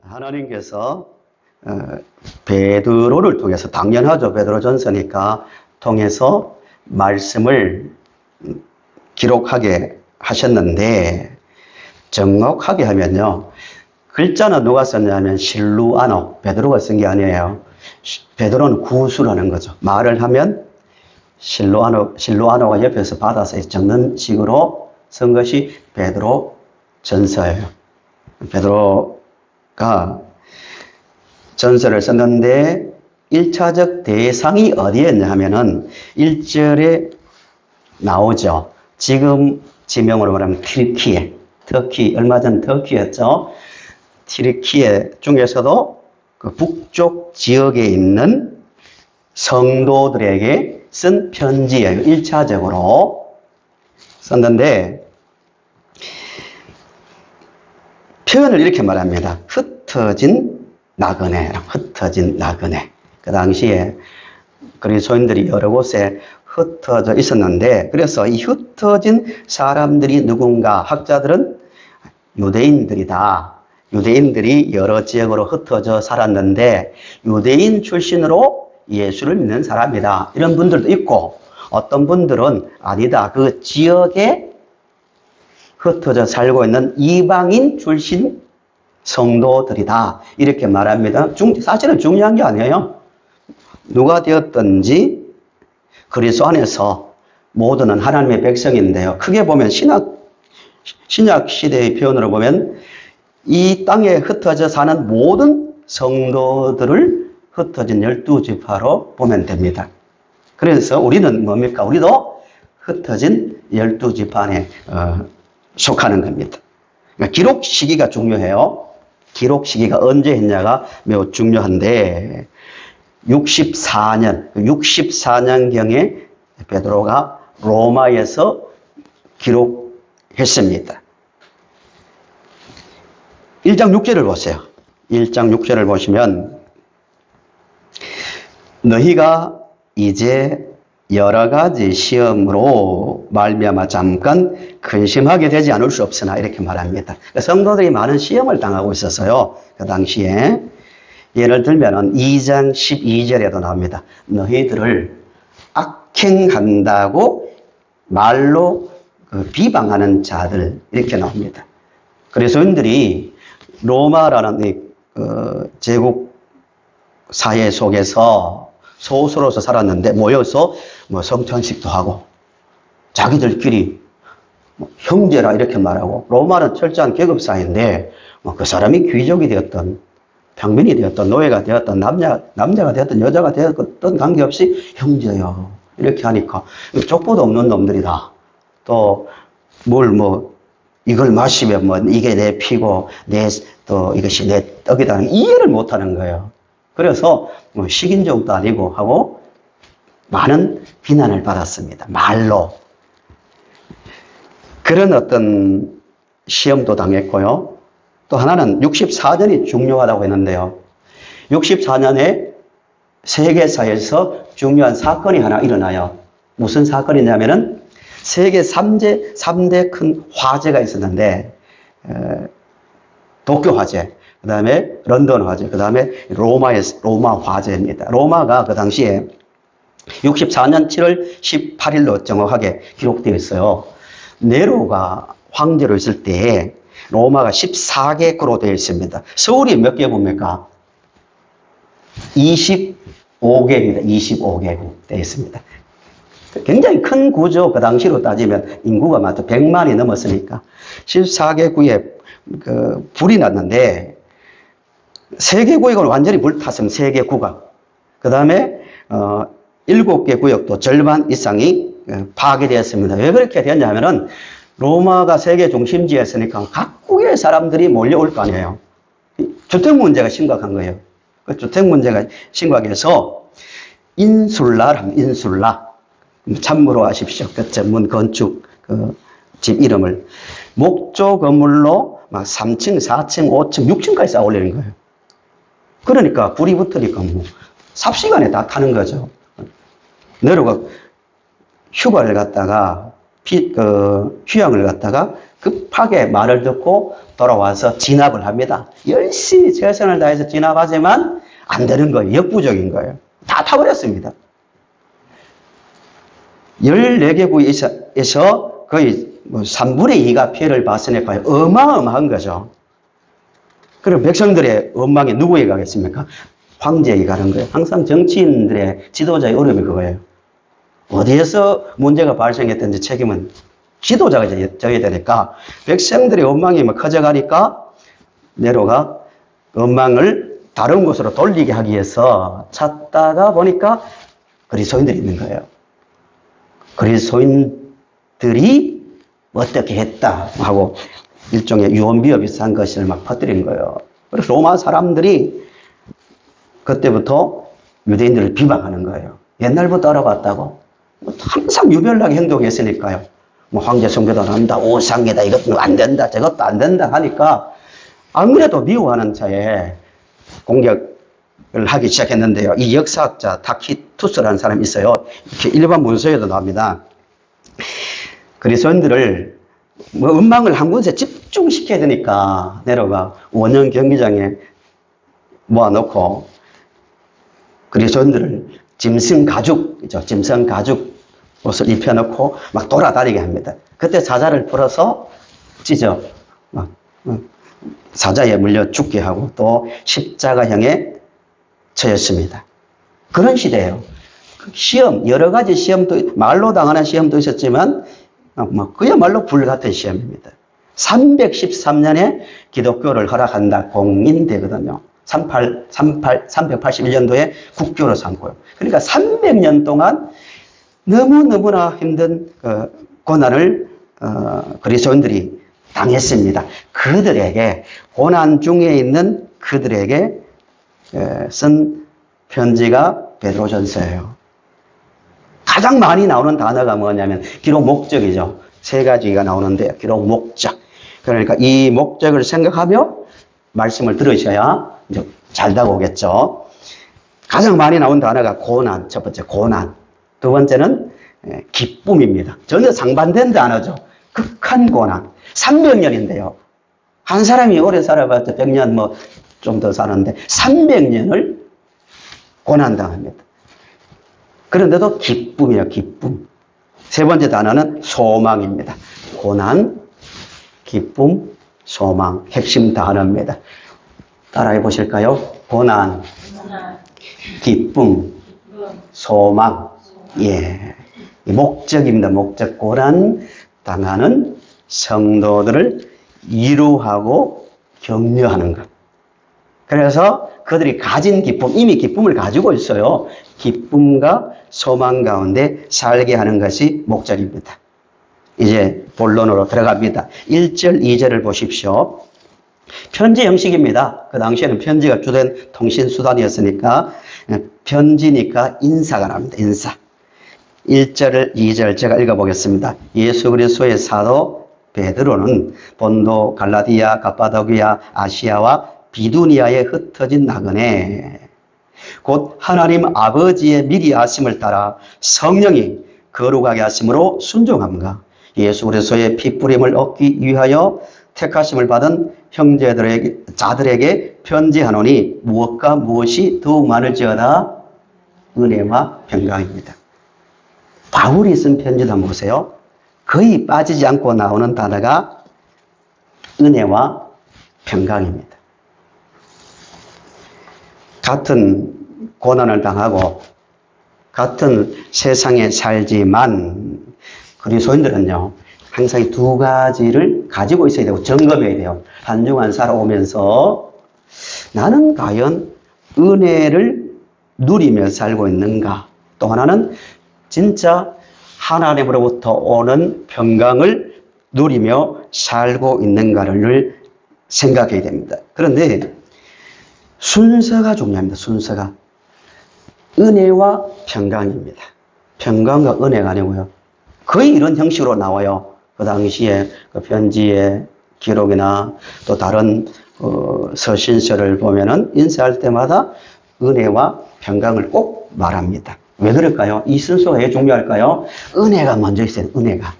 하나님께서 베드로를 통해서, 당연하죠. 베드로전서니까 통해서 말씀을 기록하게 하셨는데, 정확하게 하면요, 글자는 누가 썼냐면 실루아노, 베드로가 쓴 게 아니에요. 베드로는 구술하는 거죠. 말을 하면 실루아노가 옆에서 받아서 적는 식으로 쓴 것이 베드로 전서예요. 베드로가 전서를 썼는데 1차적 대상이 어디였냐 하면은 1절에 나오죠. 지금 지명으로 말하면 튀르키예, 터키, 얼마 전 터키였죠. 튀르키예 중에서도 그 북쪽 지역에 있는 성도들에게 쓴 편지예요. 1차적으로 썼는데, 표현을 이렇게 말합니다. 흩어진 나그네. 그 당시에 그리스도인들이 여러 곳에 흩어져 있었는데, 그래서 이 흩어진 사람들이 누군가, 학자들은 유대인들이다. 유대인들이 여러 지역으로 흩어져 살았는데 유대인 출신으로 예수를 믿는 사람이다. 이런 분들도 있고, 어떤 분들은 아니다. 그 지역에 흩어져 살고 있는 이방인 출신 성도들이다. 이렇게 말합니다. 사실은 중요한 게 아니에요. 누가 되었든지 그리스도 안에서 모두는 하나님의 백성인데요. 크게 보면 신약 시대의 표현으로 보면 이 땅에 흩어져 사는 모든 성도들을 흩어진 12지파로 보면 됩니다. 그래서 우리는 뭡니까? 우리도 흩어진 12지파 안에 속하는 겁니다. 그러니까 기록 시기가 중요해요. 기록 시기가 언제 했냐가 매우 중요한데, 64년경에 베드로가 로마에서 기록했습니다. 1장 6절을 보세요. 1장 6절을 보시면, 너희가 이제 여러 가지 시험으로 말미암아 잠깐 근심하게 되지 않을 수 없으나, 이렇게 말합니다. 성도들이 많은 시험을 당하고 있었어요. 그 당시에. 예를 들면 2장 12절에도 나옵니다. 너희들을 악행한다고 말로 비방하는 자들, 이렇게 나옵니다. 그리스도인들이 로마라는 제국 사회 속에서 소수로서 살았는데, 모여서 성찬식도 하고 자기들끼리 형제라 이렇게 말하고, 로마는 철저한 계급사회인데 그 사람이 귀족이 되었던 평민이 되었던 노예가 되었던 남자가 되었던 여자가 되었던 관계없이 형제요 이렇게 하니까 족보도 없는 놈들이다. 또 이걸 마시면 이게 내 피고 또 이것이 내 떡이다, 이해를 못하는 거예요. 그래서 식인종도 아니고 하고 많은 비난을 받았습니다. 말로. 그런 어떤 시험도 당했고요. 또 하나는 64년이 중요하다고 했는데요. 64년에 세계사에서 중요한 사건이 하나 일어나요. 무슨 사건이냐면은 세계 3대 큰 화재가 있었는데, 도쿄 화재, 그 다음에 런던 화재, 그 다음에 로마 화재입니다. 로마가 그 당시에 64년 7월 18일로 정확하게 기록되어 있어요. 네로가 황제로 있을 때 로마가 14개구로 되어 있습니다. 서울이 몇 개구입니까? 25개입니다. 25개구 되어 있습니다. 굉장히 큰 구조, 그 당시로 따지면 인구가 많죠. 100만이 넘었으니까. 14개구에 불이 났는데, 3개 구역은 완전히 불탔습니다. 3개 구가. 그 다음에 7개 구역도 절반 이상이 파괴되었습니다. 왜 그렇게 되었냐면은 로마가 세계 중심지였으니까 각국의 사람들이 몰려올 거 아니에요. 주택 문제가 심각한 거예요. 그 주택 문제가 심각해서 인술라. 참고로 하십시오. 그 전문 건축 집 이름을. 목조 건물로 막 3층, 4층, 5층, 6층까지 쌓아 올리는 거예요. 그러니까 불이 붙으니까 삽시간에 다 타는 거죠. 네로가 휴가를 갔다가 휴양을 갔다가 급하게 말을 듣고 돌아와서 진압을 합니다. 열심히 최선을 다해서 진압하지만 안 되는 거예요. 역부족인 거예요. 다 타버렸습니다. 14개국에서 거의 3분의 2가 피해를 봤으니까 어마어마한 거죠. 그럼 백성들의 원망이 누구에게 가겠습니까? 황제에게 가는 거예요. 항상 정치인들의 지도자의 어려움이 그거예요. 어디에서 문제가 발생했든지 책임은 지도자가 져야 되니까 백성들의 원망이 커져가니까 네로가 원망을 다른 곳으로 돌리게 하기 위해서 찾다가 보니까 그리스도인들이 있는 거예요. 그리스도인들이 어떻게 했다 하고 일종의 유언비어 비슷한 것을 막 퍼뜨린 거예요. 그래서 로마 사람들이 그때부터 유대인들을 비방하는 거예요. 옛날부터 알아봤다고. 항상 유별나게 행동했으니까요. 뭐 황제 숭배도 안 한다, 오상이다, 이것도 안 된다, 저것도 안 된다 하니까 아무래도 미워하는 자에 공격을 하기 시작했는데요. 이 역사학자 타키투스라는 사람이 있어요. 이렇게 일반 문서에도 나옵니다. 그리스도인들을 음망을 한 곳에 집중시켜야 되니까 네로가 원형 경기장에 모아놓고 그리스도인들을 짐승 가죽이죠. 짐승 가죽 옷을 입혀놓고 막 돌아다니게 합니다. 그때 사자를 풀어서 찢어 막 사자에 물려 죽게 하고 또 십자가형에 처했습니다. 그런 시대예요. 시험, 여러 가지 시험도, 말로 당하는 시험도 있었지만 그야말로 불같은 시험입니다. 313년에 기독교를 허락한다 공인되거든요. 381년도에 국교로 삼고요. 그러니까 300년 동안 너무너무나 힘든 고난을 그리스도인들이 당했습니다. 그들에게, 고난 중에 있는 그들에게 쓴 편지가 베드로전서예요. 가장 많이 나오는 단어가 뭐냐면 기록 목적이죠. 세 가지가 나오는데 기록 목적. 그러니까 이 목적을 생각하며 말씀을 들으셔야 이제 잘 다가오겠죠. 가장 많이 나온 단어가 고난, 첫 번째 고난. 두 번째는 기쁨입니다. 전혀 상반된 단어죠. 극한 고난. 300년인데요. 한 사람이 오래 살아봤자 100년 뭐 좀 더 사는데 300년을 고난당합니다. 그런데도 기쁨이에요, 기쁨. 세 번째 단어는 소망입니다. 고난, 기쁨, 소망. 핵심 단어입니다. 따라해 보실까요? 고난, 기쁨, 소망. 예. 목적입니다. 목적. 고난 당하는 성도들을 위로하고 격려하는 것. 그래서 그들이 가진 기쁨, 이미 기쁨을 가지고 있어요. 기쁨과 소망 가운데 살게 하는 것이 목적입니다. 이제 본론으로 들어갑니다. 1절, 2절을 보십시오. 편지 형식입니다. 그 당시에는 편지가 주된 통신수단이었으니까 편지니까 인사가 나옵니다. 인사. 1절, 2절 제가 읽어보겠습니다. 예수 그리스도의 사도 베드로는 본도, 갈라디아, 갑바도기아, 아시아와 비두니아에 흩어진 나그네 곧 하나님 아버지의 미리 하심을 따라 성령이 거룩하게 하심으로 순종함과 예수 그리스도의 피뿌림을 얻기 위하여 택하심을 받은 형제들에게 자들에게 편지하노니 무엇과 무엇이 더욱 많을지어다 은혜와 평강입니다. 바울이 쓴 편지도 한번 보세요. 거의 빠지지 않고 나오는 단어가 은혜와 평강입니다. 같은 고난을 당하고 같은 세상에 살지만 그리스도인들은요 항상 두 가지를 가지고 있어야 되고 점검해야 돼요. 한 주간 살아오면서 나는 과연 은혜를 누리며 살고 있는가? 또 하나는 진짜 하나님으로부터 오는 평강을 누리며 살고 있는가를 생각해야 됩니다. 그런데 순서가 중요합니다. 순서가. 은혜와 평강입니다. 평강과 은혜가 아니고요. 거의 이런 형식으로 나와요. 그 당시에 그 편지의 기록이나 또 다른 서신서를 보면은 인사할 때마다 은혜와 평강을 꼭 말합니다. 왜 그럴까요? 이 순서가 왜 중요할까요? 은혜가 먼저 있어요. 은혜가.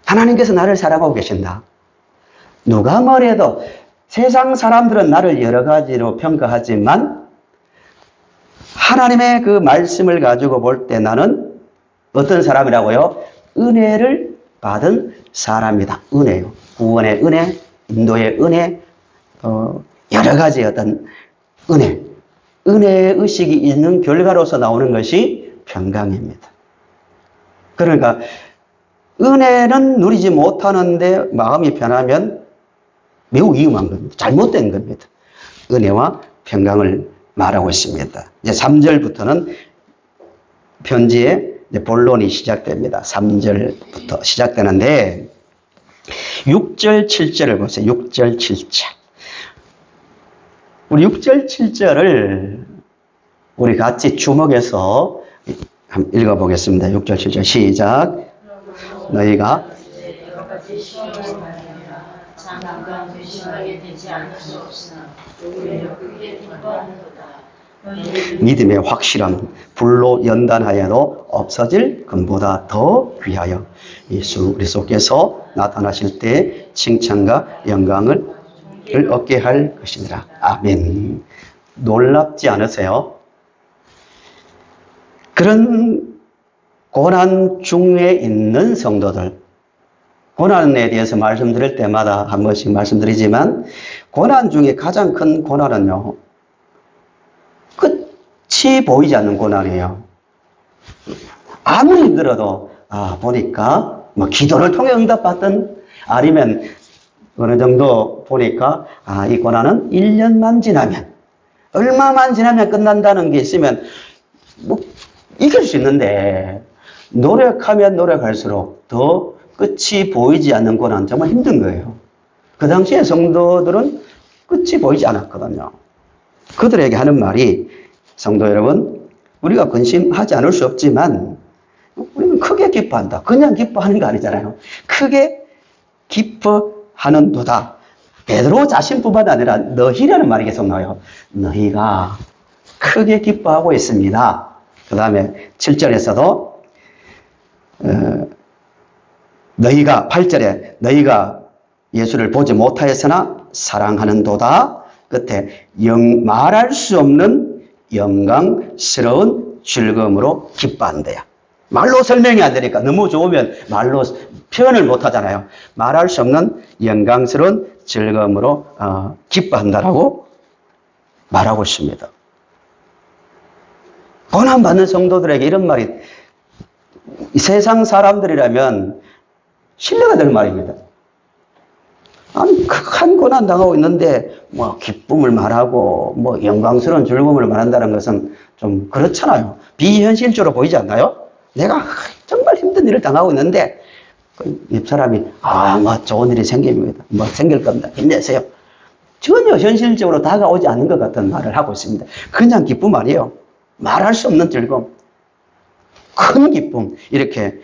하나님께서 나를 사랑하고 계신다. 누가 뭐래도 세상 사람들은 나를 여러 가지로 평가하지만 하나님의 그 말씀을 가지고 볼 때 나는 어떤 사람이라고요? 은혜를 받은 사람이다. 은혜요. 구원의 은혜, 인도의 은혜, 여러 가지 어떤 은혜. 은혜의 의식이 있는 결과로서 나오는 것이 평강입니다. 그러니까 은혜는 누리지 못하는데 마음이 편하면 매우 위험한 겁니다. 잘못된 겁니다. 은혜와 평강을 말하고 있습니다. 이제 3절부터는 편지의 본론이 시작됩니다. 3절부터 시작되는데 6절, 7절을 보세요. 6절, 7절. 우리 6절, 7절을 우리 같이 주목해서 한번 읽어보겠습니다. 6절, 7절 시작. 너희가 장난감 의심하게 되지 않을 수 없으나 오히려 그게 기뻐하는도다. 믿음의 확실함, 불로 연단하여도 없어질 금보다 더 귀하여 예수 그리스도께서 나타나실 때 칭찬과 영광을 얻게 할 것이니라. 아멘. 놀랍지 않으세요? 그런 고난 중에 있는 성도들, 고난에 대해서 말씀드릴 때마다 한 번씩 말씀드리지만 고난 중에 가장 큰 고난은요, 끝이 보이지 않는 고난이에요. 아무리 힘들어도 보니까 뭐 기도를 통해 응답받든 아니면 어느 정도 보니까 이 고난은 1년만 지나면, 얼마만 지나면 끝난다는 게 있으면 뭐 이길 수 있는데 노력하면 노력할수록 더 끝이 보이지 않는 고난, 정말 힘든 거예요. 그 당시에 성도들은 끝이 보이지 않았거든요. 그들에게 하는 말이, 성도 여러분, 우리가 근심하지 않을 수 없지만 우리는 크게 기뻐한다. 그냥 기뻐하는 거 아니잖아요. 크게 기뻐하는도다. 베드로 자신뿐만 아니라 너희라는 말이 계속 나와요. 너희가 크게 기뻐하고 있습니다. 그 다음에 7절에서도 너희가 8절에 너희가 예수를 보지 못하였으나 사랑하는도다. 끝에 말할 수 없는 영광스러운 즐거움으로 기뻐한대요. 말로 설명이 안 되니까 너무 좋으면 말로 표현을 못 하잖아요. 말할 수 없는 영광스러운 즐거움으로 기뻐한다라고 말하고 있습니다. 고난받는 성도들에게 이런 말이 세상 사람들이라면 신뢰가 될 말입니다. 아니, 극한 고난 당하고 있는데, 뭐, 기쁨을 말하고, 뭐, 영광스러운 즐거움을 말한다는 것은 좀 그렇잖아요. 비현실적으로 보이지 않나요? 내가 정말 힘든 일을 당하고 있는데, 이 사람이, 뭐, 좋은 일이 생깁니다. 뭐, 생길 겁니다. 힘내세요. 전혀 현실적으로 다가오지 않는 것 같은 말을 하고 있습니다. 그냥 기쁨 아니에요. 말할 수 없는 즐거움. 큰 기쁨. 이렇게,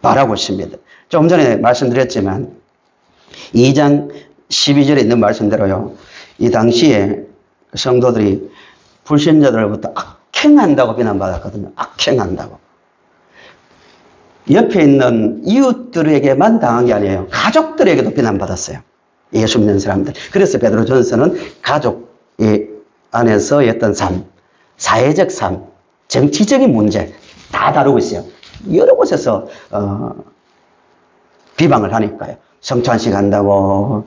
말하고 있습니다. 조금 전에 말씀드렸지만 2장 12절에 있는 말씀대로요. 이 당시에 성도들이 불신자들로부터 악행한다고 비난받았거든요. 악행한다고. 옆에 있는 이웃들에게만 당한 게 아니에요. 가족들에게도 비난받았어요. 예수 믿는 사람들. 그래서 베드로전서는 가족 안에서의 어떤 삶, 사회적 삶, 정치적인 문제 다 다루고 있어요. 여러 곳에서 비방을 하니까요. 성찬식 한다고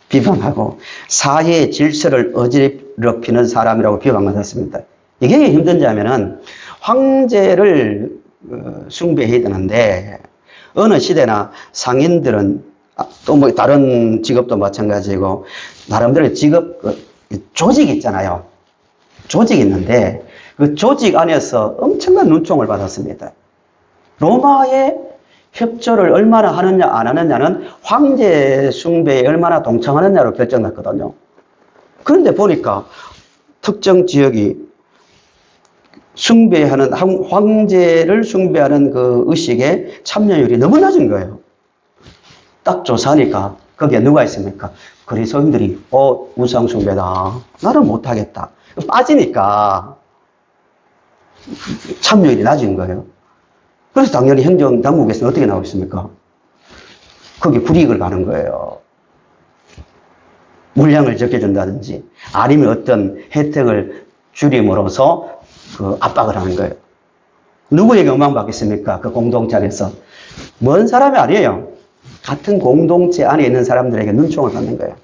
비방하고 사회의 질서를 어지럽히는 사람이라고 비방받았습니다. 이게 힘든지 하면은 황제를 숭배해야 되는데 어느 시대나 상인들은 또 뭐 다른 직업도 마찬가지고 나름대로 직업 조직이 있잖아요. 조직이 있는데 그 조직 안에서 엄청난 눈총을 받았습니다. 로마의 협조를 얼마나 하느냐 안 하느냐는 황제 숭배에 얼마나 동참하느냐로 결정났거든요. 그런데 보니까 특정 지역이 숭배하는, 황제를 숭배하는 그 의식의 참여율이 너무 낮은 거예요. 딱 조사하니까 거기에 누가 있습니까? 그리스도인들이 우상 숭배다. 나는 못하겠다. 빠지니까 참여율이 낮은 거예요. 그래서 당연히 행정당국에서는 어떻게 나오고 있습니까? 거기 불이익을 가는 거예요. 물량을 적게 준다든지 아니면 어떤 혜택을 줄임으로써 그 압박을 하는 거예요. 누구에게 영광받겠습니까? 그 공동체 안에서. 먼 사람이 아니에요. 같은 공동체 안에 있는 사람들에게 눈총을 받는 거예요.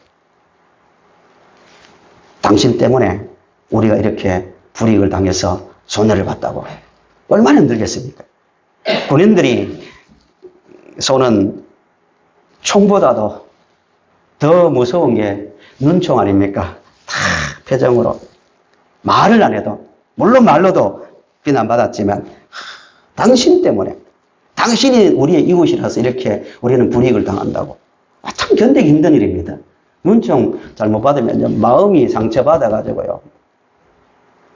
당신 때문에 우리가 이렇게 불이익을 당해서 손해를 봤다고. 얼마나 힘들겠습니까? 군인들이 쏘는 총보다도 더 무서운 게 눈총 아닙니까? 다 표정으로. 말을 안 해도, 물론 말로도 비난받았지만, 당신 때문에, 당신이 우리의 이웃이라서 이렇게 우리는 불이익을 당한다고. 참 견디기 힘든 일입니다. 눈총 잘못 받으면 마음이 상처받아가지고요.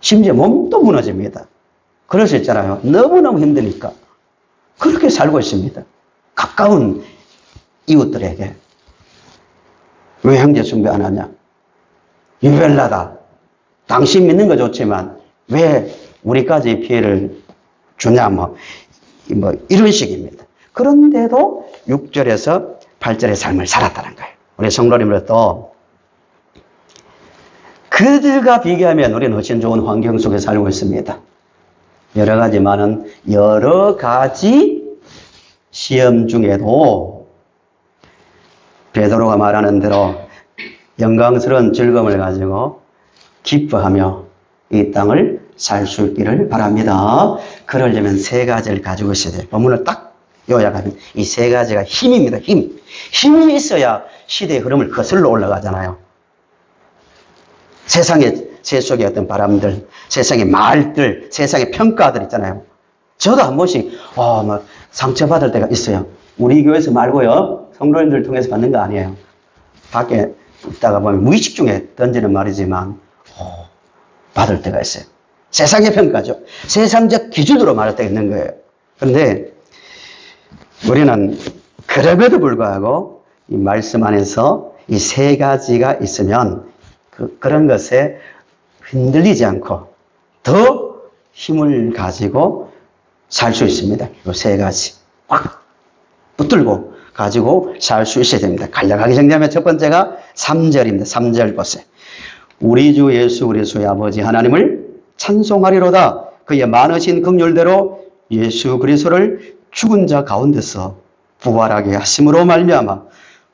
심지어 몸도 무너집니다. 그럴 수 있잖아요. 너무너무 힘드니까. 그렇게 살고 있습니다. 가까운 이웃들에게. 왜 형제 숭배 안 하냐? 유별나다. 당신 믿는 거 좋지만 왜 우리까지 피해를 주냐? 뭐 이런 식입니다. 그런데도 6절에서 8절의 삶을 살았다는 거예요. 우리 성도님들 또 그들과 비교하면 우리는 훨씬 좋은 환경 속에 살고 있습니다. 여러 가지 많은 여러 가지 시험 중에도 베드로가 말하는 대로 영광스러운 즐거움을 가지고 기뻐하며 이 땅을 살 수 있기를 바랍니다. 그러려면 세 가지를 가지고 있어야 돼요. 본문을 딱 요약하면 이 세 가지가 힘입니다. 힘. 힘이 있어야 시대의 흐름을 거슬러 올라가잖아요. 세상의 세속의 어떤 바람들, 세상의 말들, 세상의 평가들 있잖아요. 저도 한 번씩 막 상처받을 때가 있어요. 우리 교회에서 말고요. 성도님들 통해서 받는 거 아니에요. 밖에 있다가 보면 무의식 중에 던지는 말이지만 받을 때가 있어요. 세상의 평가죠. 세상적 기준으로 말할 때가 있는 거예요. 그런데 우리는 그럼에도 불구하고 이 말씀 안에서 이 세 가지가 있으면 그런 것에 흔들리지 않고 더 힘을 가지고 살 수 있습니다. 이 세 가지 꽉 붙들고 가지고 살 수 있어야 됩니다. 간략하게 정리하면 첫 번째가 3절입니다. 3절 보세요. 우리 주 예수 그리스도의 아버지 하나님을 찬송하리로다. 그의 많으신 긍휼대로 예수 그리스도를 죽은 자 가운데서 부활하게 하심으로 말미암아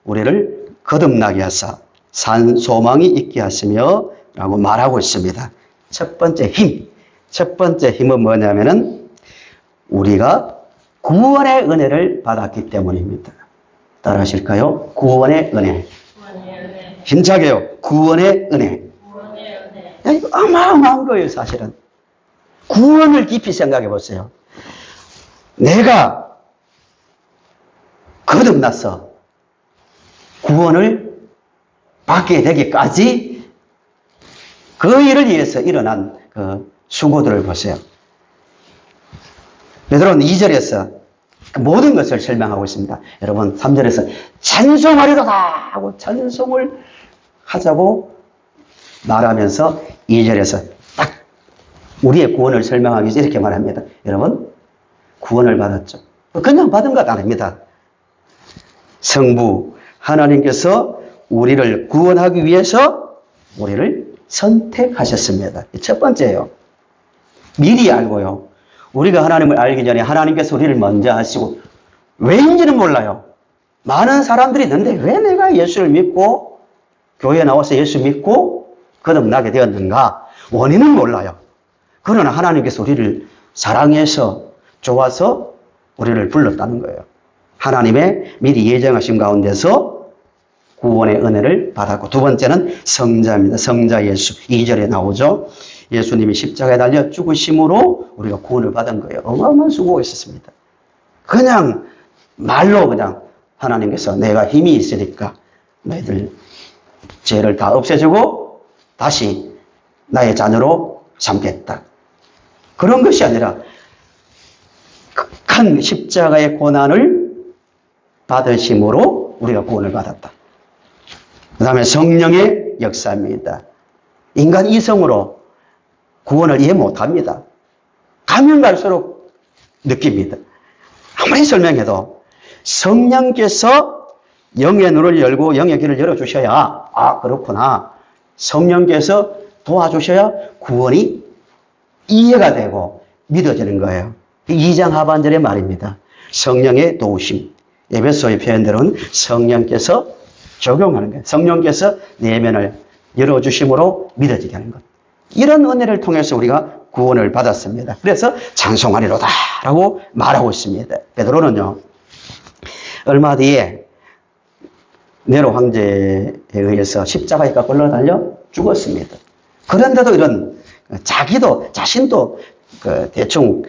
우리를 거듭나게 하사 산 소망이 있게 하시며 라고 말하고 있습니다. 첫 번째 힘. 첫 번째 힘은 뭐냐면은 우리가 구원의 은혜를 받았기 때문입니다. 따라 하실까요? 구원의 은혜. 힘차게요. 구원의 은혜. 이거 어마어마한 거예요, 사실은. 구원을 깊이 생각해 보세요. 내가 거듭나서 구원을 받게 되기까지 그 일을 위해서 일어난 그 수고들을 보세요. 베드로는 2절에서 모든 것을 설명하고 있습니다. 여러분 3절에서 찬송하리로다 하고 찬송을 하자고 말하면서 2절에서 딱 우리의 구원을 설명하기 위해서 이렇게 말합니다. 여러분 구원을 받았죠. 그냥 받은 것 아닙니다. 성부 하나님께서 우리를 구원하기 위해서 우리를 선택하셨습니다. 첫 번째예요. 미리 알고요. 우리가 하나님을 알기 전에 하나님께서 우리를 먼저 하시고 왜인지는 몰라요. 많은 사람들이 있는데 왜 내가 예수를 믿고 교회에 나와서 예수 믿고 거듭나게 되었는가? 원인은 몰라요. 그러나 하나님께서 우리를 사랑해서 좋아서 우리를 불렀다는 거예요. 하나님의 미리 예정하신 가운데서 구원의 은혜를 받았고 두 번째는 성자입니다. 성자 예수. 2절에 나오죠. 예수님이 십자가에 달려 죽으심으로 우리가 구원을 받은 거예요. 어마어마한 수고가 있었습니다. 그냥 말로 그냥 하나님께서 내가 힘이 있으니까 너희들 죄를 다 없애주고 다시 나의 자녀로 삼겠다. 그런 것이 아니라 극한 십자가의 고난을 받으심으로 우리가 구원을 받았다. 그 다음에 성령의 역사입니다. 인간 이성으로 구원을 이해 못합니다. 가면 갈수록 느낍니다. 아무리 설명해도 성령께서 영의 눈을 열고 영의 길을 열어주셔야, 아, 그렇구나. 성령께서 도와주셔야 구원이 이해가 되고 믿어지는 거예요. 2장 하반절의 말입니다. 성령의 도우심. 에베소의 표현대로는 성령께서 적용하는 거예요. 성령께서 내면을 열어주심으로 믿어지게 하는 것. 이런 은혜를 통해서 우리가 구원을 받았습니다. 그래서 찬송하리로다 라고 말하고 있습니다. 베드로는요, 얼마 뒤에 네로 황제에 의해서 십자가에 끌려 달려 죽었습니다. 그런데도 이런 자신도 대충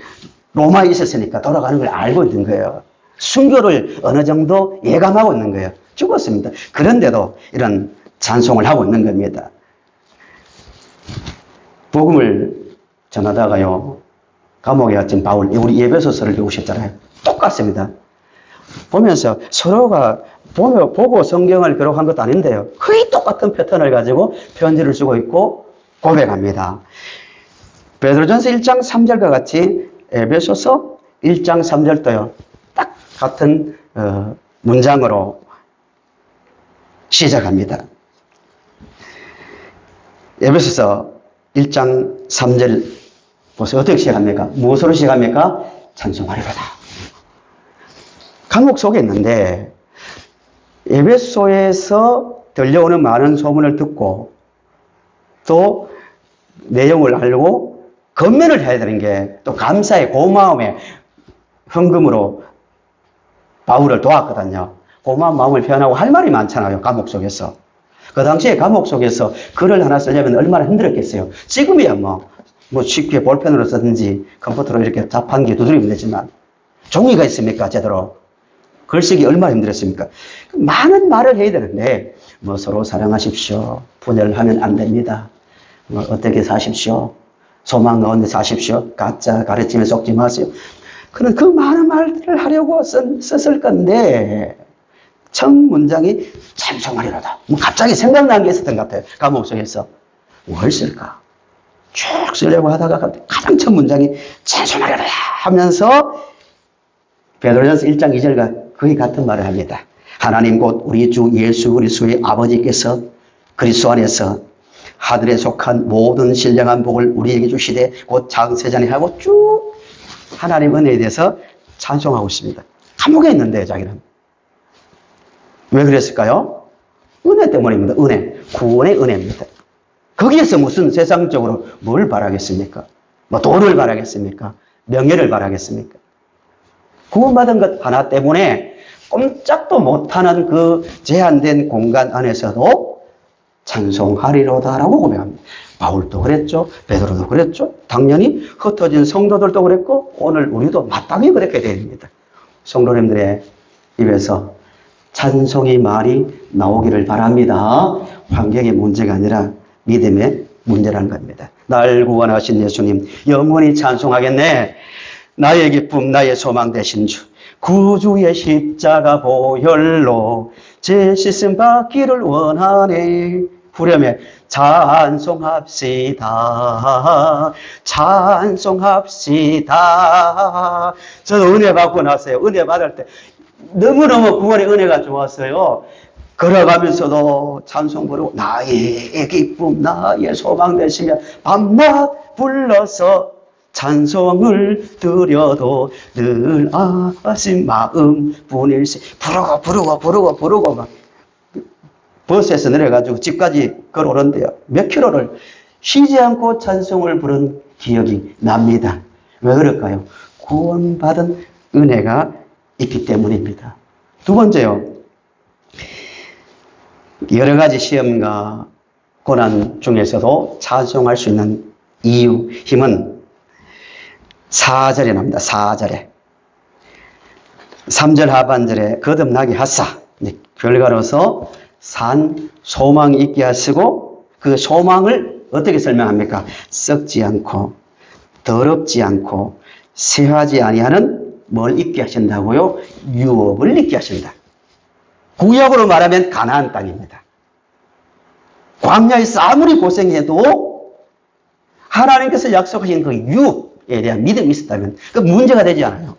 로마에 있었으니까 돌아가는 걸 알고 있는 거예요. 순교를 어느 정도 예감하고 있는 거예요. 죽었습니다. 그런데도 이런 찬송을 하고 있는 겁니다. 복음을 전하다가요, 감옥에 갇힌 바울, 우리 에베소서를 배우셨잖아요. 똑같습니다. 보면서 서로가 보고 성경을 기록한 것도 아닌데요. 거의 똑같은 패턴을 가지고 편지를 쓰고 있고 고백합니다. 베드로전서 1장 3절과 같이 에베소서 1장 3절도요. 딱 같은 문장으로 시작합니다. 에베소서 1장 3절 보세요. 어떻게 시작합니까? 무엇으로 시작합니까? 찬송하리로다. 감옥 속에 있는데 에베소에서 들려오는 많은 소문을 듣고 또 내용을 알고 건면을 해야 되는 게 또 감사의 고마움의 헌금으로 바울을 도왔거든요. 고마운 마음을 표현하고 할 말이 많잖아요. 감옥 속에서. 그 당시에 감옥 속에서 글을 하나 쓰려면 얼마나 힘들었겠어요. 지금이야 뭐 쉽게 볼펜으로 쓰든지 컴퓨터로 이렇게 자판기 두드리면 되지만 종이가 있습니까? 제대로. 글쓰기 얼마나 힘들었습니까? 많은 말을 해야 되는데 뭐 서로 사랑하십시오. 분열하면 안 됩니다. 뭐 어떻게 사십시오. 소망 가운데 사십시오. 가짜 가르침에 속지 마세요. 그런 그 많은 말들을 하려고 썼을 건데 첫 문장이 찬송하리로다. 뭐 갑자기 생각난 게 있었던 것 같아요. 감옥 속에서. 뭘 쓸까? 쭉 쓰려고 하다가 가장 첫 문장이 찬송하리로다 하면서 베드로전서 1장 2절과 거의 같은 말을 합니다. 하나님 곧 우리 주 예수 그리스도의 아버지께서 그리스도 안에서 하늘에 속한 모든 신령한 복을 우리에게 주시되 곧 장세전에 하고 쭉 하나님 은혜에 대해서 찬송하고 있습니다. 감옥에 있는데 자기는. 왜 그랬을까요? 은혜 때문입니다. 은혜. 구원의 은혜입니다. 거기에서 무슨 세상적으로 뭘 바라겠습니까? 뭐 돈을 바라겠습니까? 명예를 바라겠습니까? 구원받은 것 하나 때문에 꼼짝도 못하는 그 제한된 공간 안에서도 찬송하리로다라고 고백합니다. 바울도 그랬죠. 베드로도 그랬죠. 당연히 흩어진 성도들도 그랬고 오늘 우리도 마땅히 그렇게 됩니다. 성도님들의 입에서 찬송이 많이 나오기를 바랍니다. 환경의 문제가 아니라 믿음의 문제라는 겁니다. 날 구원하신 예수님 영원히 찬송하겠네. 나의 기쁨 나의 소망 되신 주 구주의 십자가 보혈로 제 씻음 받기를 원하네. 후렴에 찬송합시다. 찬송합시다. 저도 은혜 받고 나서요. 은혜 받을 때 너무너무 구원의 은혜가 좋았어요. 걸어가면서도 찬송 부르고 나의 기쁨 나의 소망 되시며 밤낮 불러서 찬송을 드려도 늘 아신 마음 뿐일세. 부르고 막 버스에서 내려가지고 집까지 걸어오는데요. 몇 킬로를 쉬지 않고 찬송을 부른 기억이 납니다. 왜 그럴까요? 구원받은 은혜가 있기 때문입니다. 두 번째요. 여러 가지 시험과 고난 중에서도 찬송할 수 있는 이유, 힘은 4절에 납니다. 4절에. 3절 하반절에 거듭나게 하사. 결과로서 산 소망이 있게 하시고 그 소망을 어떻게 설명합니까? 썩지 않고 더럽지 않고 쇠하지 아니하는 뭘 있게 하신다고요? 유업을 있게 하신다. 구약으로 말하면 가나안 땅입니다. 광야에서 아무리 고생해도 하나님께서 약속하신 그 유업에 대한 믿음이 있었다면 그 문제가 되지 않아요.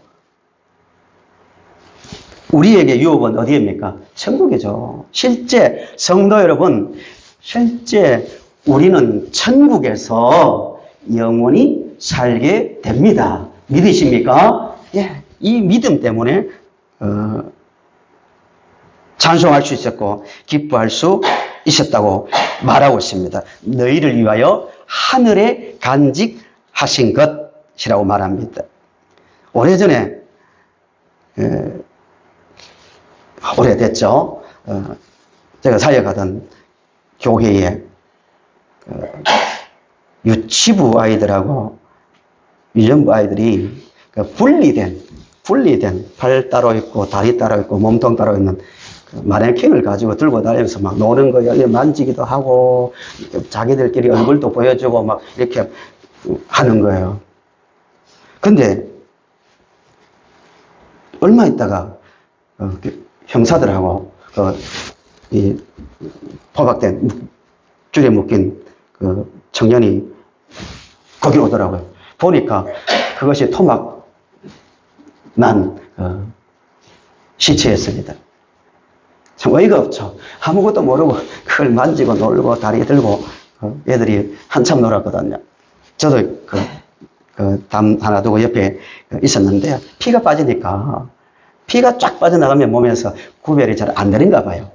우리에게 유업은 어디입니까? 천국이죠. 실제 성도 여러분, 실제 우리는 천국에서 영원히 살게 됩니다. 믿으십니까? 예, 이 믿음 때문에 찬송할 수 있었고 기뻐할 수 있었다고 말하고 있습니다. 너희를 위하여 하늘에 간직하신 것이라고 말합니다. 오래전에 오래됐죠. 제가 살려가던 교회에 유치부 아이들하고 유년부 아이들이 분리된 팔 따로 있고 다리 따로 있고 몸통 따로 있는 그 마네킹을 가지고 들고 다니면서 막 노는 거예요. 만지기도 하고 자기들끼리 얼굴도 보여주고 막 이렇게 하는 거예요. 근데 얼마 있다가 형사들하고 이 포박된 줄에 묶인 그 청년이 거기 오더라고요. 보니까 그것이 토막 난 시체였습니다. 참 어이가 없죠. 아무것도 모르고 그걸 만지고 놀고 다리 들고 애들이 한참 놀았거든요. 저도 담 하나 두고 옆에 있었는데 피가 빠지니까 피가 쫙 빠져나가면 몸에서 구별이 잘 안 되는가 봐요.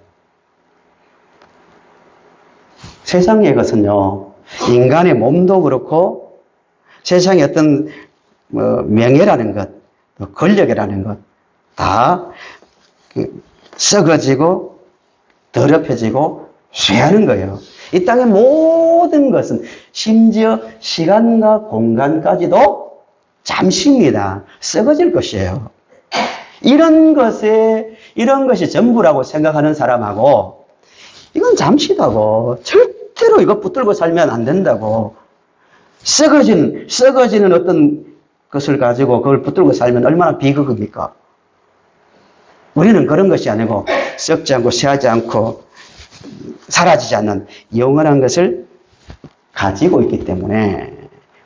세상의 것은요, 인간의 몸도 그렇고 세상의 어떤 명예라는 것, 권력이라는 것, 다 썩어지고 더럽혀지고 쇠하는 거예요. 이 땅의 모든 것은 심지어 시간과 공간까지도 잠시입니다. 썩어질 것이에요. 이런 것이 전부라고 생각하는 사람하고 이건 잠시다고 절대로 이거 붙들고 살면 안 된다고 썩어지는 어떤 것을 가지고 그걸 붙들고 살면 얼마나 비극입니까? 우리는 그런 것이 아니고 썩지 않고 쇠하지 않고 사라지지 않는 영원한 것을 가지고 있기 때문에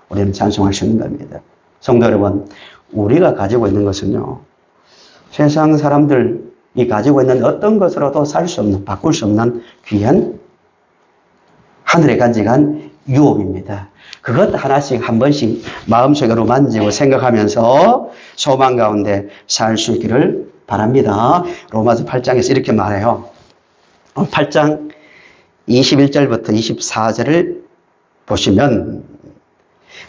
우리는 찬송할 수 있는 겁니다. 성도 여러분, 우리가 가지고 있는 것은요, 세상 사람들이 가지고 있는 어떤 것으로도 살 수 없는, 바꿀 수 없는 귀한 하늘에 간직한 유업입니다. 그것 하나씩 한 번씩 마음속으로 만지고 생각하면서 소망 가운데 살 수 있기를 바랍니다. 로마서 8장에서 이렇게 말해요. 8장 21절부터 24절을 보시면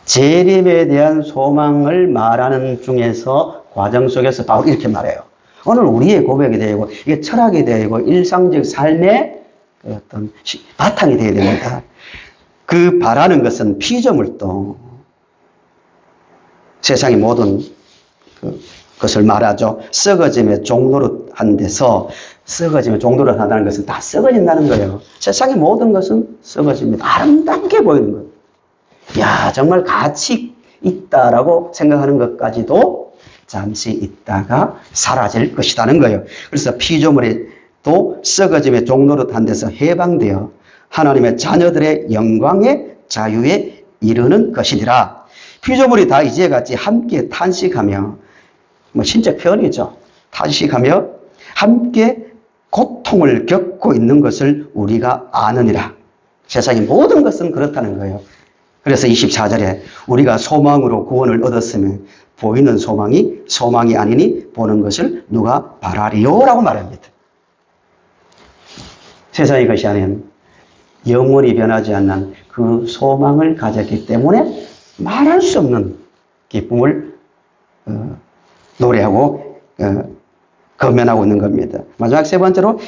재림에 대한 소망을 말하는 중에서 과정 속에서 바로 이렇게 말해요. 오늘 우리의 고백이 되고 이게 철학이 되고 일상적 삶의 어떤 바탕이 되어야 됩니다. 그 바라는 것은 피조물도 세상의 모든 것을 말하죠. 썩어짐의 종로로 한 데서 썩어짐의 종로로 한다는 것은 다 썩어진다는 거예요. 세상의 모든 것은 썩어집니다. 아름답게 보이는 거예요. 야, 정말 가치 있다라고 생각하는 것까지도 잠시 있다가 사라질 것이라는 거예요. 그래서 피조물이 또 썩어짐의 종로로 한 데서 해방되어 하나님의 자녀들의 영광의 자유에 이르는 것이니라. 피조물이 다 이제 같이 함께 탄식하며 신적 표현이죠. 탄식하며 함께 고통을 겪고 있는 것을 우리가 아느니라. 세상의 모든 것은 그렇다는 거예요. 그래서 24절에 우리가 소망으로 구원을 얻었으면 보이는 소망이 아니니 보는 것을 누가 바라리요라고 말합니다. 세상의 것이 아닌 영원히 변하지 않는 그 소망을 가졌기 때문에 말할 수 없는 기쁨을 노래하고 건면하고 있는 겁니다. 마지막 세 번째로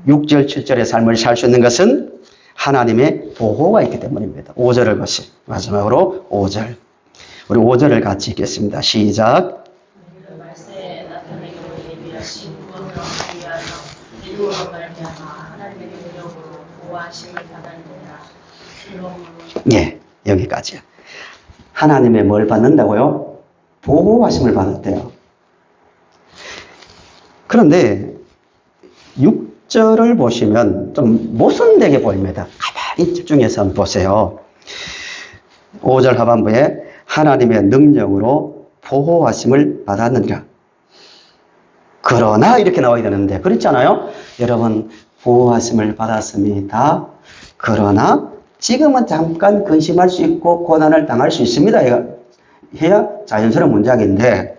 6절 7절의 삶을 살 수 있는 것은 하나님의 보호가 있기 때문입니다. 5절을 보시 마지막으로 5절. 우리 5절을 같이 읽겠습니다. 시작. 예, 여기까지요. 하나님의 뭘 받는다고요? 보호하심을 받았대요. 그런데 6절을 보시면 좀 모순되게 보입니다. 가만히 집중해서 한번 보세요. 5절 하반부에 하나님의 능력으로 보호하심을 받았느니라. 그러나 이렇게 나와야 되는데 그렇잖아요. 여러분 보호하심을 받았습니다. 그러나 지금은 잠깐 근심할 수 있고 고난을 당할 수 있습니다. 해야 자연스러운 문장인데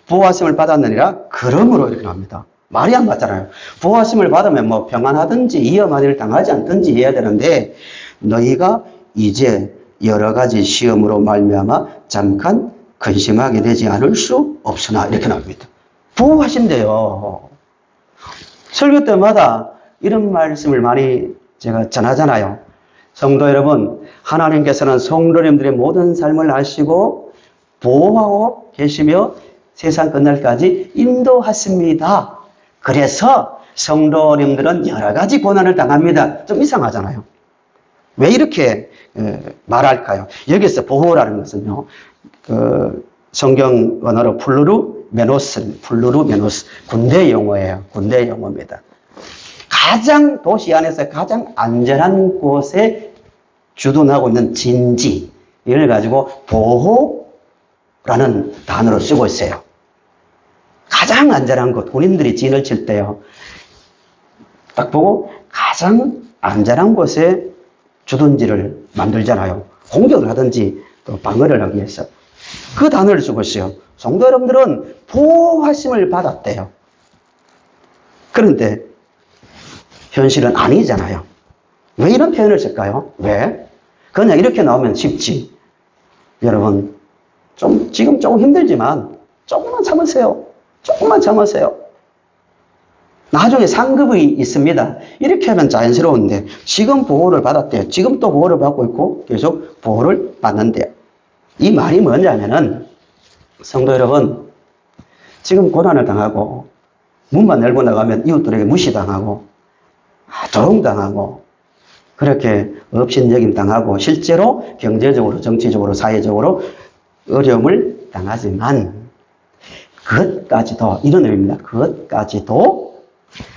보호하심을 받았느니라 그러므로 이렇게 나옵니다. 말이 안 맞잖아요. 보호하심을 받으면 뭐 평안하든지 위험한 일을 당하지 않든지 해야 되는데 너희가 이제 여러 가지 시험으로 말미암아 잠깐 근심하게 되지 않을 수 없으나 이렇게 나옵니다. 보호하신대요. 설교 때마다 이런 말씀을 많이 제가 전하잖아요. 성도 여러분, 하나님께서는 성도님들의 모든 삶을 아시고 보호하고 계시며 세상 끝날까지 인도하십니다. 그래서 성도님들은 여러 가지 고난을 당합니다. 좀 이상하잖아요. 왜 이렇게 말할까요? 여기서 보호라는 것은요, 성경 언어로 플루루 메노스, 군대 용어예요. 군대 용어입니다. 가장 도시 안에서 가장 안전한 곳에 주둔하고 있는 진지, 이걸 가지고 보호라는 단어로 쓰고 있어요. 가장 안전한 곳, 군인들이 진을 칠 때요. 딱 보고 가장 안전한 곳에 주둔지를 만들잖아요. 공격을 하든지 또 방어를 하기 위해서. 그 단어를 쓰고 있어요. 성도 여러분들은 보호하심을 받았대요. 그런데 현실은 아니잖아요. 왜 이런 표현을 쓸까요? 왜? 그냥 이렇게 나오면 쉽지. 여러분, 지금 조금 힘들지만 조금만 참으세요. 조금만 참으세요. 나중에 상급이 있습니다. 이렇게 하면 자연스러운데 지금 보호를 받았대요. 지금 또 보호를 받고 있고 계속 보호를 받는데요. 이 말이 뭐냐면은 성도 여러분, 지금 고난을 당하고 문만 열고 나가면 이웃들에게 무시당하고 조롱당하고 그렇게 업신여김 당하고 실제로 경제적으로 정치적으로 사회적으로 어려움을 당하지만 그것까지도 이런 의미입니다. 그것까지도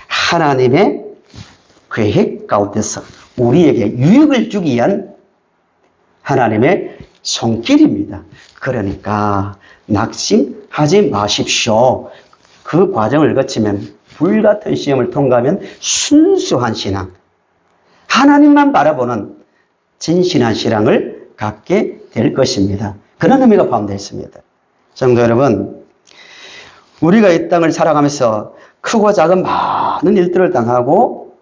하나님의 계획 가운데서 우리에게 유익을 주기 위한 하나님의 손길입니다. 그러니까 낙심하지 마십시오. 그 과정을 거치면 불같은 시험을 통과하면 순수한 신앙, 하나님만 바라보는 진실한 신앙을 갖게 될 것입니다. 그런 의미가 포함되어 있습니다. 성도 여러분, 우리가 이 땅을 살아가면서 크고 작은 많은 일들을 당하고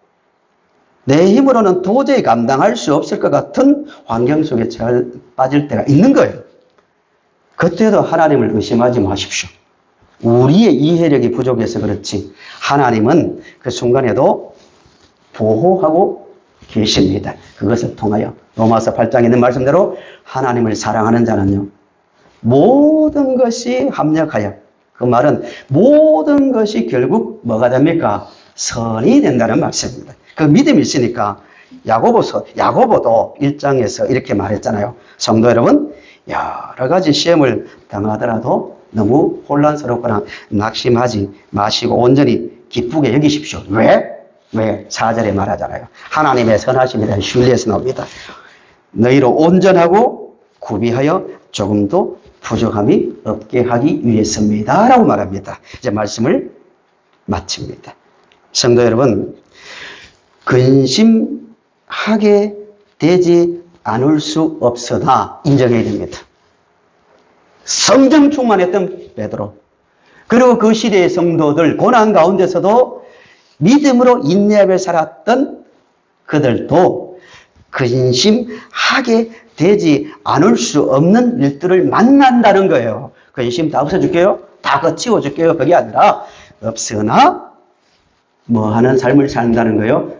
내 힘으로는 도저히 감당할 수 없을 것 같은 환경 속에 빠질 때가 있는 거예요. 그때도 하나님을 의심하지 마십시오. 우리의 이해력이 부족해서 그렇지 하나님은 그 순간에도 보호하고 계십니다. 그것을 통하여 로마서 8장에 있는 말씀대로 하나님을 사랑하는 자는요 모든 것이 합력하여, 그 말은 모든 것이 결국 뭐가 됩니까? 선이 된다는 말씀입니다. 그 믿음이 있으니까 야고보도 1장에서 이렇게 말했잖아요. 성도 여러분, 여러 가지 시험을 당하더라도 너무 혼란스럽거나 낙심하지 마시고 온전히 기쁘게 여기십시오. 왜? 4절에 말하잖아요. 하나님의 선하심에 대한 신뢰에서 나옵니다. 너희로 온전하고 구비하여 조금도 부족함이 없게 하기 위해서입니다. 라고 말합니다. 이제 말씀을 마칩니다. 성도 여러분, 근심하게 되지 않을 수 없으나 인정해야 됩니다. 성령 충만했던 베드로, 그리고 그 시대의 성도들, 고난 가운데서도 믿음으로 인내하며 살았던 그들도 근심하게 되지 않을 수 없는 일들을 만난다는 거예요. 근심 다 없애줄게요? 다 거치워줄게요? 그게 아니라 없으나 뭐 하는 삶을 산다는 거예요.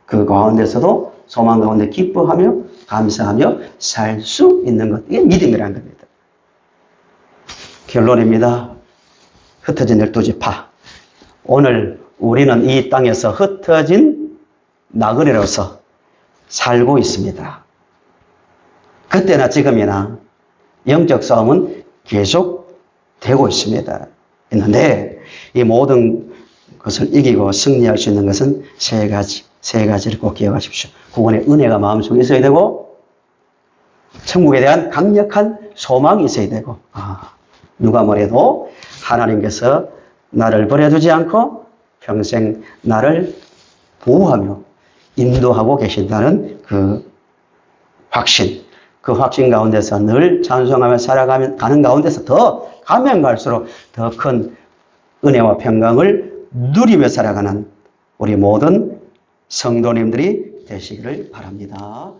그 가운데서도 소망 가운데 기뻐하며 감사하며 살 수 있는 것, 이게 믿음이라는 겁니다. 결론입니다. 흩어진 12지파. 오늘 우리는 이 땅에서 흩어진 나그네로서 살고 있습니다. 그때나 지금이나 영적 싸움은 계속 되고 있습니다. 있는데 이 모든 것을 이기고 승리할 수 있는 것은 세 가지를 꼭 기억하십시오. 구원의 은혜가 마음속에 있어야 되고, 천국에 대한 강력한 소망이 있어야 되고, 누가 뭐래도 하나님께서 나를 버려두지 않고 평생 나를 보호하며 인도하고 계신다는 그 확신, 그 확신 가운데서 늘 찬송하며 살아가는 가운데서 더 가면 갈수록 더 큰 은혜와 평강을 누리며 살아가는 우리 모든 성도님들이 되시기를 바랍니다.